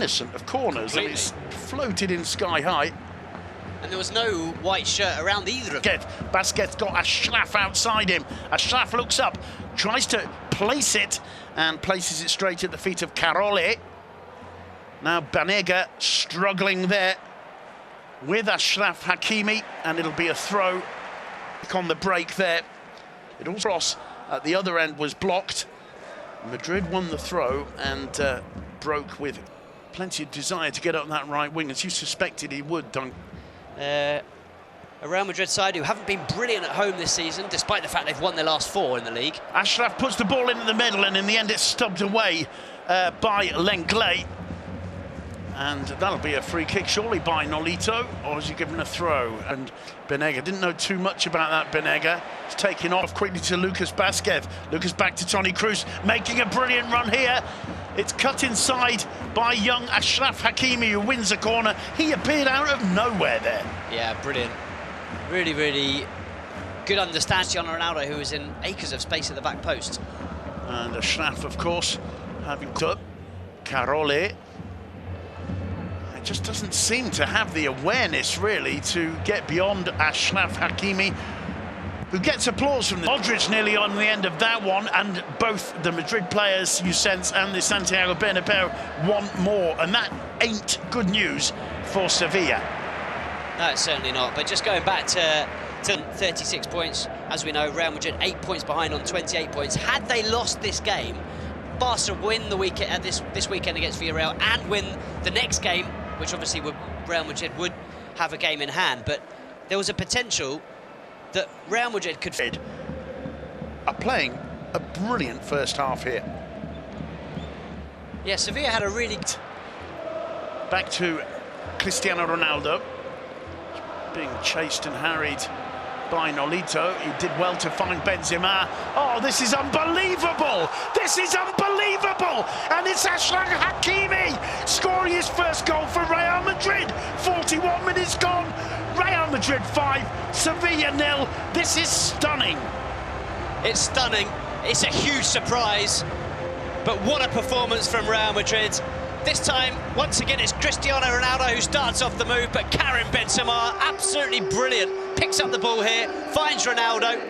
innocent of corners. And it's floated in sky high. And there was no white shirt around either of them. Basquet's got Achraf outside him. Achraf looks up, tries to place it, and places it straight at the feet of Carole. Now Banega struggling there with Achraf Hakimi, and it'll be a throw on the break there. It all cross at the other end was blocked. Madrid won the throw and broke with plenty of desire to get up that right wing, as you suspected he would, Dunk. A Real Madrid side who haven't been brilliant at home this season, despite the fact they've won their last 4 in the league. Achraf puts the ball into the middle, and in the end it's stubbed away by Lenglet. And that'll be a free kick, surely, by Nolito, or is he given a throw? And Banega, didn't know too much about that, Banega. It's taken off quickly to Lucas Basquet. Lucas back to Toni Kroos, making a brilliant run here. It's cut inside by young Achraf Hakimi, who wins a corner. He appeared out of nowhere there. Yeah, brilliant. Really, really good understanding. Cristiano Ronaldo, who was in acres of space at the back post. And Achraf, of course, having cut Carole. Just doesn't seem to have the awareness, really, to get beyond Achraf Hakimi, who gets applause from the Modric nearly on the end of that one, and both the Madrid players, you sense, and the Santiago Bernabeu want more, and that ain't good news for Sevilla. No, it's certainly not, but just going back to 36 points, as we know, Real Madrid 8 points behind on 28 points. Had they lost this game, Barca win the weekend this weekend against Villarreal and win the next game, which obviously Real Madrid would have a game in hand, but there was a potential that Real Madrid could... Are playing a brilliant first half here. Yeah, Sevilla had a really... Back to Cristiano Ronaldo, being chased and harried by Nolito. He did well to find Benzema. Oh, this is unbelievable! This is unbelievable! And it's Achraf Hakimi scoring his first goal for Real Madrid. 41 minutes gone. Real Madrid 5, Sevilla 0. This is stunning. It's stunning. It's a huge surprise. But what a performance from Real Madrid. This time, once again, it's Cristiano Ronaldo who starts off the move, but Karim Benzema, absolutely brilliant, picks up the ball here, finds Ronaldo,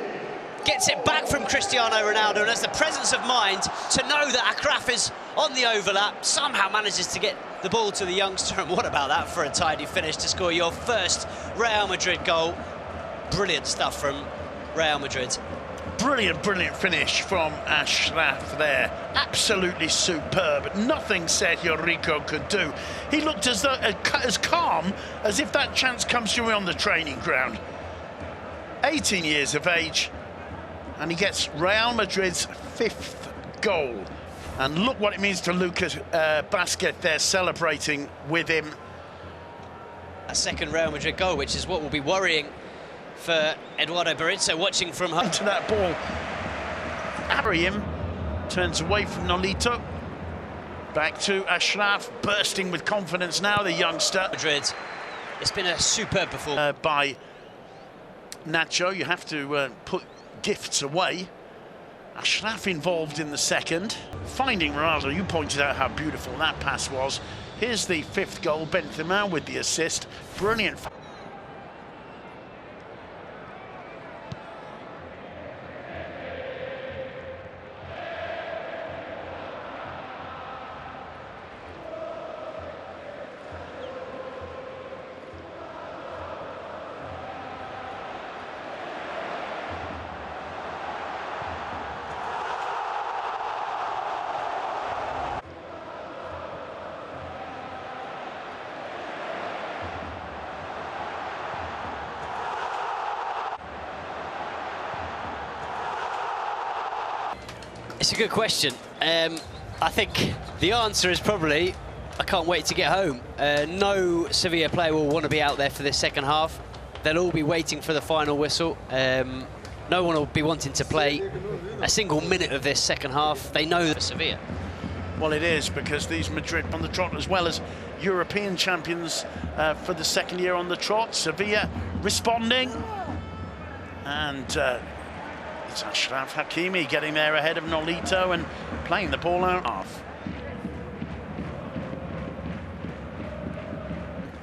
gets it back from Cristiano Ronaldo, and has the presence of mind to know that Achraf is on the overlap, somehow manages to get the ball to the youngster, and what about that for a tidy finish to score your first Real Madrid goal? Brilliant stuff from Real Madrid. Brilliant, brilliant finish from Achraf there. Absolutely superb. Nothing Sergio Rico could do. He looked as calm as if that chance comes to him on the training ground. 18 years of age, and he gets Real Madrid's 5th goal. And look what it means to Lucas Basquet there, celebrating with him. A second Real Madrid goal, which is what will be worrying for Eduardo Berizzo, watching from home. To that ball, Abraham turns away from Nolito, back to Achraf, bursting with confidence now, the youngster. Madrid, it's been a superb performance. By Nacho, you have to put gifts away. Achraf involved in the second, finding Ronaldo. You pointed out how beautiful that pass was. Here's the 5th goal, Benzema with the assist. Brilliant. It's a good question. I think the answer is probably, I can't wait to get home. No Sevilla player will want to be out there for this second half. They'll all be waiting for the final whistle. No one will be wanting to play a single minute of this second half. They know that Sevilla. Well, it is, because these Madrid on the trot, as well as European champions for the second year on the trot. Sevilla responding, and it's Achraf Hakimi getting there ahead of Nolito and playing the ball out.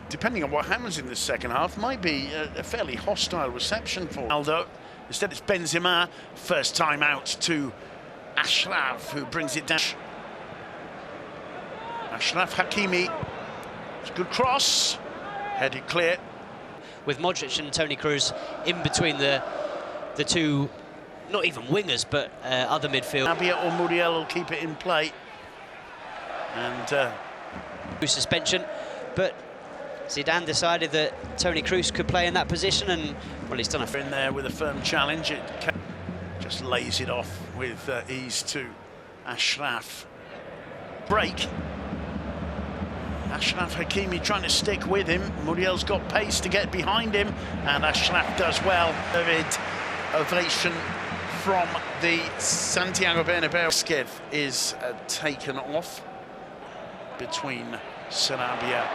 depending on what happens in the second half, might be a fairly hostile reception for Ronaldo. Instead, it's Benzema, first time out to Achraf, who brings it down. Achraf, Hakimi, it's a good cross, headed clear. With Modric and Toni Kroos in between the two, not even wingers, but other midfield. Abia or Muriel will keep it in play. And suspension, but Zidane decided that Toni Kroos could play in that position, and well, he's done in there with a firm challenge. It just lays it off with ease to Achraf. Break. Achraf, Hakimi trying to stick with him. Muriel's got pace to get behind him, and Achraf does well. David, ovation from the Santiago Bernabeu. Skid is taken off between Sarabia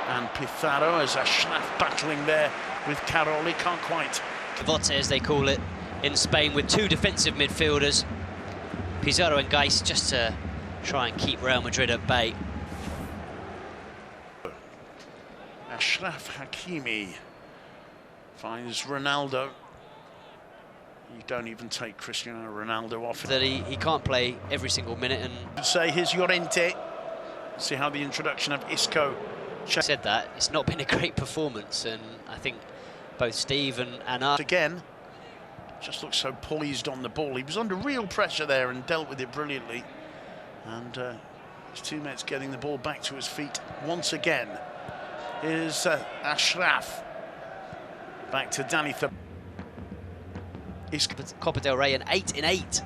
and Pizarro as Achraf battling there with Caroli. Can't quite. Vote, as they call it in Spain, with two defensive midfielders, Pizarro and Geis, just to try and keep Real Madrid at bay. Achraf Hakimi finds Ronaldo. You don't even take Cristiano Ronaldo off. That he can't play every single minute, and say here's Llorente. See how the introduction of Isco said that it's not been a great performance, and I think both Steve and I again just looks so poised on the ball. He was under real pressure there and dealt with it brilliantly, and his teammates getting the ball back to his feet once again. Here's Achraf back to Danny. Copa del Rey, an 8 in 8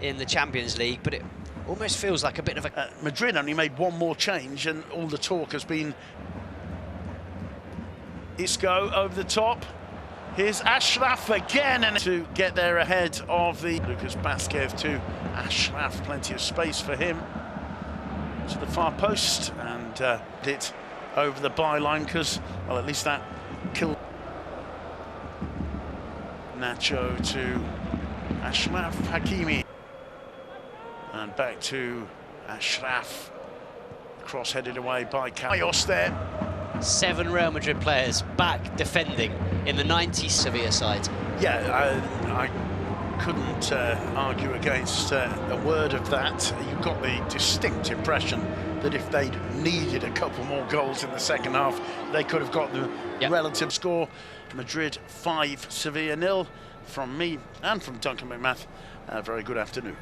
in the Champions League, but it almost feels like a bit of a... Madrid only made one more change, and all the talk has been Isco over the top. Here's Achraf again, and to get there ahead of the Lucas Vázquez to Achraf. Plenty of space for him to the far post, and it over the byline, because, well, at least that killed. Nacho to Achraf Hakimi. And back to Achraf. Cross headed away by Carvajal there. 7 Real Madrid players back defending in the 90s Sevilla side. Yeah, I couldn't argue against a word of that. You got the distinct impression that if they'd needed a couple more goals in the second half, they could have got the relative score. Madrid 5, Sevilla 0. From me and from Duncan McMath, a very good afternoon.